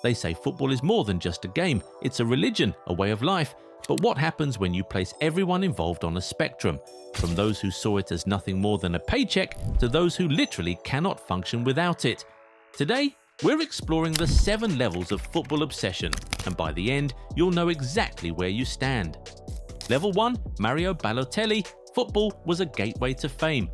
They say football is more than just a game, it's a religion, a way of life. But what happens when you place everyone involved on a spectrum, from those who saw it as nothing more than a paycheck to those who literally cannot function without it? Today, we're exploring the 7 levels of football obsession, and by the end, you'll know exactly where you stand. Level 1, Mario Balotelli, football was a gateway to fame.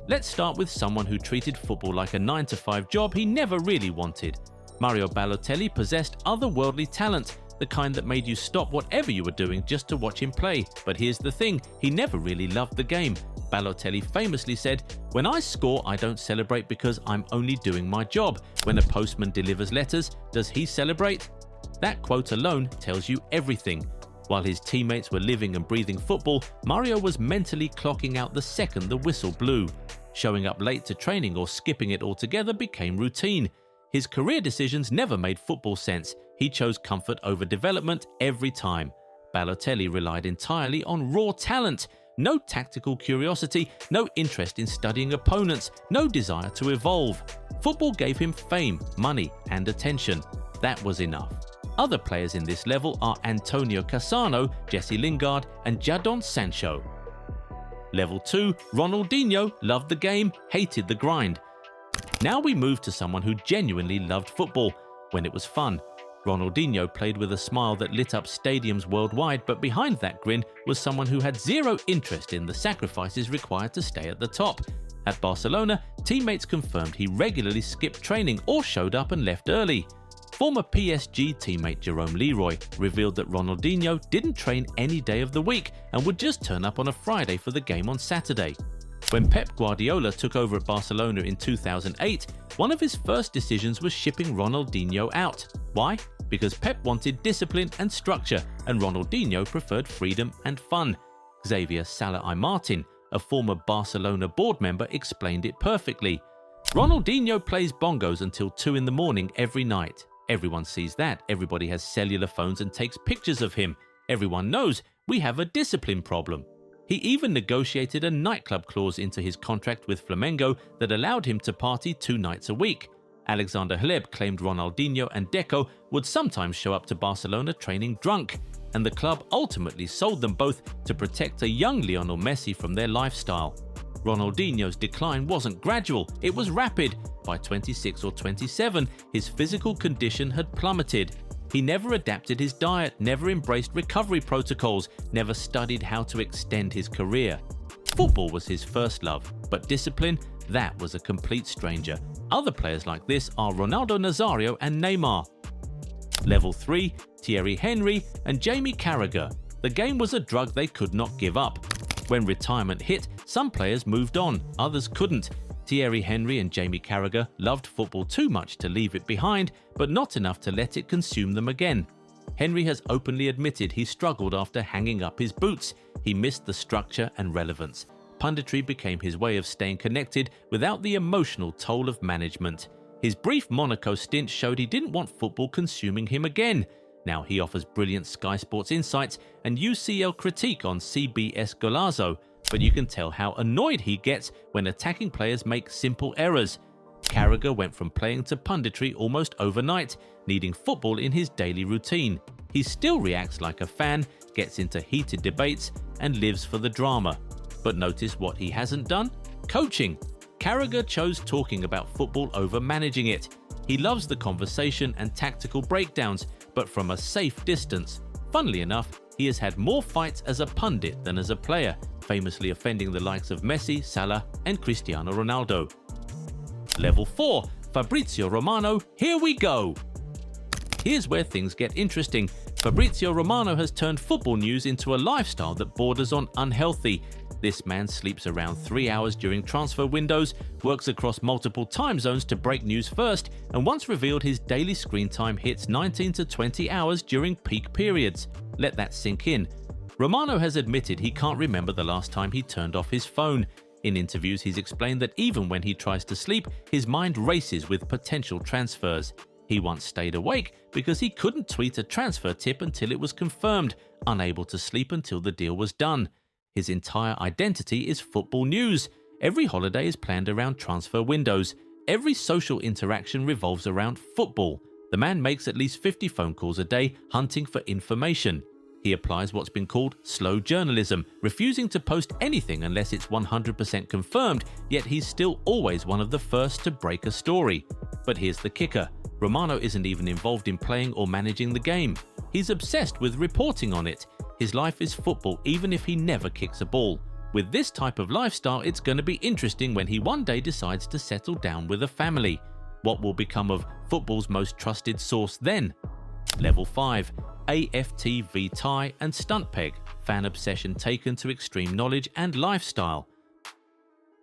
Let's start with someone who treated football like a 9-to-5 job he never really wanted. Mario Balotelli possessed otherworldly talent, the kind that made you stop whatever you were doing just to watch him play. But here's the thing, he never really loved the game. Balotelli famously said, "When I score, I don't celebrate because I'm only doing my job. When a postman delivers letters, does he celebrate?" That quote alone tells you everything. While his teammates were living and breathing football, Mario was mentally clocking out the second the whistle blew. Showing up late to training or skipping it altogether became routine. His career decisions never made football sense. He chose comfort over development every time. Balotelli relied entirely on raw talent. No tactical curiosity, no interest in studying opponents, no desire to evolve. Football gave him fame, money, and attention. That was enough. Other players in this level are Antonio Cassano, Jesse Lingard, and Jadon Sancho. Level 2, Ronaldinho loved the game, hated the grind. Now we move to someone who genuinely loved football when it was fun. Ronaldinho played with a smile that lit up stadiums worldwide, but behind that grin was someone who had zero interest in the sacrifices required to stay at the top. At Barcelona, teammates confirmed he regularly skipped training or showed up and left early. Former PSG teammate Jerome Leroy revealed that Ronaldinho didn't train any day of the week and would just turn up on a Friday for the game on Saturday. When Pep Guardiola took over at Barcelona in 2008, one of his first decisions was shipping Ronaldinho out. Why? Because Pep wanted discipline and structure, and Ronaldinho preferred freedom and fun. Xavier Salah-i-Martin, a former Barcelona board member, explained it perfectly. "Ronaldinho plays bongos until 2 in the morning every night. Everyone sees that, everybody has cellular phones and takes pictures of him. Everyone knows we have a discipline problem." He even negotiated a nightclub clause into his contract with Flamengo that allowed him to party 2 nights a week. Alexander Hleb claimed Ronaldinho and Deco would sometimes show up to Barcelona training drunk, and the club ultimately sold them both to protect a young Lionel Messi from their lifestyle. Ronaldinho's decline wasn't gradual, it was rapid. By 26 or 27, his physical condition had plummeted. He never adapted his diet, never embraced recovery protocols, never studied how to extend his career. Football was his first love, but discipline, that was a complete stranger. Other players like this are Ronaldo Nazario and Neymar. Level 3, Thierry Henry and Jamie Carragher. The game was a drug they could not give up. When retirement hit, some players moved on, others couldn't. Thierry Henry and Jamie Carragher loved football too much to leave it behind, but not enough to let it consume them again. Henry has openly admitted he struggled after hanging up his boots. He missed the structure and relevance. Punditry became his way of staying connected without the emotional toll of management. His brief Monaco stint showed he didn't want football consuming him again. Now he offers brilliant Sky Sports insights and UCL critique on CBS Golazo, but you can tell how annoyed he gets when attacking players make simple errors. Carragher went from playing to punditry almost overnight, needing football in his daily routine. He still reacts like a fan, gets into heated debates, and lives for the drama. But notice what he hasn't done? Coaching. Carragher chose talking about football over managing it. He loves the conversation and tactical breakdowns, but from a safe distance. Funnily enough, he has had more fights as a pundit than as a player, famously offending the likes of Messi, Salah, and Cristiano Ronaldo. Level 4, Fabrizio Romano, here we go! Here's where things get interesting. Fabrizio Romano has turned football news into a lifestyle that borders on unhealthy. This man sleeps around 3 hours during transfer windows, works across multiple time zones to break news first, and once revealed his daily screen time hits 19 to 20 hours during peak periods. Let that sink in. Romano has admitted he can't remember the last time he turned off his phone. In interviews, he's explained that even when he tries to sleep, his mind races with potential transfers. He once stayed awake because he couldn't tweet a transfer tip until it was confirmed, unable to sleep until the deal was done. His entire identity is football news. Every holiday is planned around transfer windows. Every social interaction revolves around football. The man makes at least 50 phone calls a day hunting for information. He applies what's been called slow journalism, refusing to post anything unless it's 100% confirmed, yet he's still always one of the first to break a story. But here's the kicker. Romano isn't even involved in playing or managing the game. He's obsessed with reporting on it. His life is football even if he never kicks a ball. With this type of lifestyle, it's going to be interesting when he one day decides to settle down with a family. What will become of football's most trusted source then? Level 5. AFTV tie and stunt peg, fan obsession taken to extreme knowledge and lifestyle.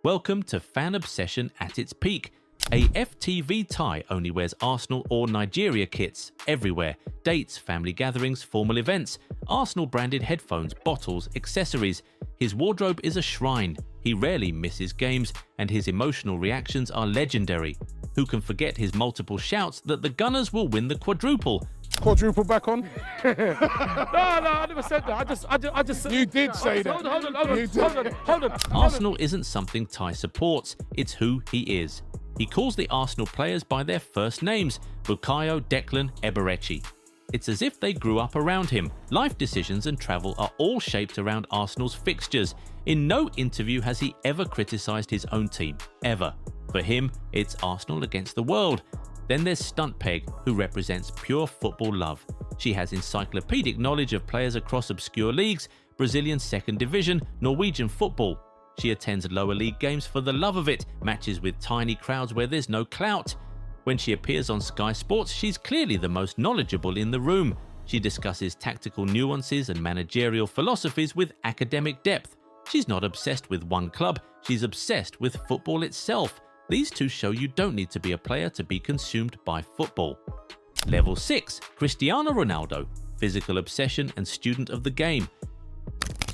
Welcome to fan obsession at its peak. AFTV tie only wears Arsenal or Nigeria kits everywhere, dates, family gatherings, formal events, Arsenal branded headphones, bottles, accessories. His wardrobe is a shrine. He rarely misses games and his emotional reactions are legendary. Who can forget his multiple shouts that the Gunners will win the quadruple? Quadruple back on? No, I never said that. I just said... You did say that. Hold on. Arsenal isn't something Ty supports, it's who he is. He calls the Arsenal players by their first names, Bukayo, Declan, Eberechi. It's as if they grew up around him. Life decisions and travel are all shaped around Arsenal's fixtures. In no interview has he ever criticised his own team, ever. For him, it's Arsenal against the world. Then there's Stunt Peg, who represents pure football love. She has encyclopedic knowledge of players across obscure leagues, Brazilian second division, Norwegian football. She attends lower league games for the love of it, matches with tiny crowds where there's no clout. When she appears on Sky Sports, she's clearly the most knowledgeable in the room. She discusses tactical nuances and managerial philosophies with academic depth. She's not obsessed with one club, she's obsessed with football itself. These two show you don't need to be a player to be consumed by football. Level 6. Cristiano Ronaldo, physical obsession and student of the game.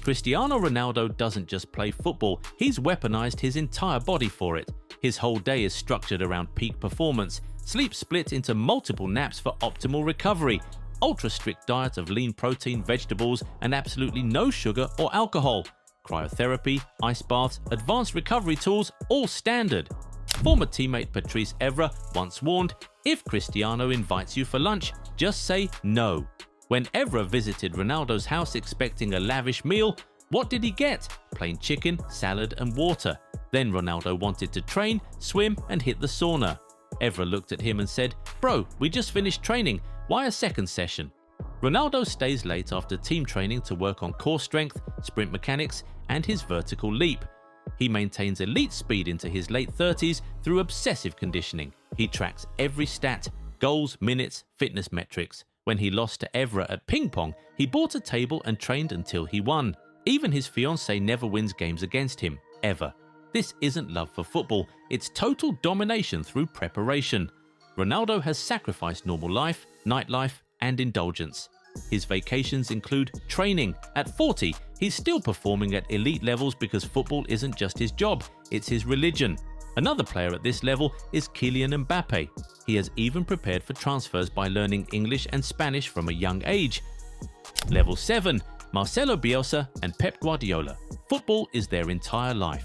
Cristiano Ronaldo doesn't just play football, he's weaponized his entire body for it. His whole day is structured around peak performance, sleep split into multiple naps for optimal recovery, ultra-strict diet of lean protein, vegetables, and absolutely no sugar or alcohol, cryotherapy, ice baths, advanced recovery tools, all standard. Former teammate Patrice Evra once warned, if Cristiano invites you for lunch, just say no. When Evra visited Ronaldo's house expecting a lavish meal, what did he get? Plain chicken, salad and water. Then Ronaldo wanted to train, swim and hit the sauna. Evra looked at him and said, "Bro, we just finished training, why a second session?" Ronaldo stays late after team training to work on core strength, sprint mechanics and his vertical leap. He maintains elite speed into his late 30s through obsessive conditioning. He tracks every stat, goals, minutes, fitness metrics. When he lost to Evra at ping pong, he bought a table and trained until he won. Even his fiancée never wins games against him, ever. This isn't love for football, it's total domination through preparation. Ronaldo has sacrificed normal life, nightlife, and indulgence. His vacations include training. At 40, he's still performing at elite levels because football isn't just his job, it's his religion. Another player at this level is Kylian Mbappe. He has even prepared for transfers by learning English and Spanish from a young age. Level 7. Marcelo Bielsa and Pep Guardiola. Football is their entire life.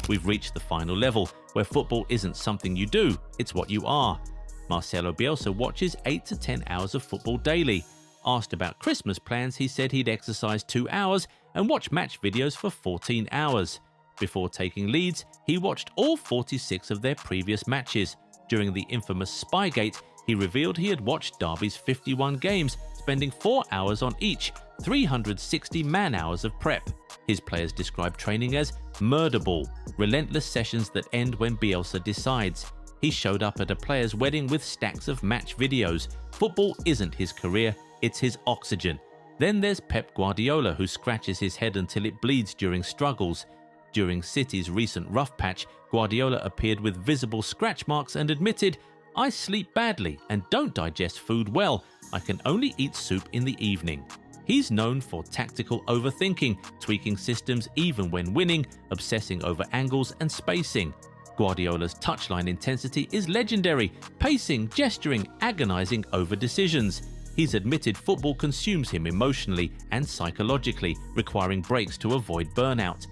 We've reached the final level, where football isn't something you do, it's what you are. Marcelo Bielsa watches 8 to 10 hours of football daily. Asked about Christmas plans, he said he'd exercise 2 hours and watch match videos for 14 hours. Before taking Leeds, he watched all 46 of their previous matches. During the infamous Spygate, he revealed he had watched Derby's 51 games, spending 4 hours on each, 360 man-hours of prep. His players described training as murder ball, relentless sessions that end when Bielsa decides. He showed up at a player's wedding with stacks of match videos. Football isn't his career, it's his oxygen. Then there's Pep Guardiola, who scratches his head until it bleeds during struggles. During City's recent rough patch, Guardiola appeared with visible scratch marks and admitted, "I sleep badly and don't digest food well. I can only eat soup in the evening." He's known for tactical overthinking, tweaking systems even when winning, obsessing over angles and spacing. Guardiola's touchline intensity is legendary, pacing, gesturing, agonizing over decisions. He's admitted football consumes him emotionally and psychologically, requiring breaks to avoid burnout.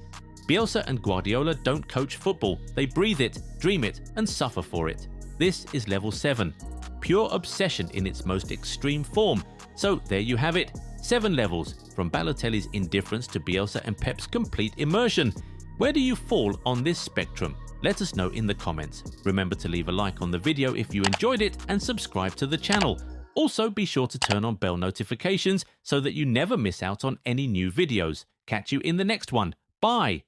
Bielsa and Guardiola don't coach football, they breathe it, dream it, and suffer for it. This is level 7. pure obsession in its most extreme form. So there you have it, 7 levels, from Balotelli's indifference to Bielsa and Pep's complete immersion. Where do you fall on this spectrum? Let us know in the comments. Remember to leave a like on the video if you enjoyed it and subscribe to the channel. Also, be sure to turn on bell notifications so that you never miss out on any new videos. Catch you in the next one. Bye!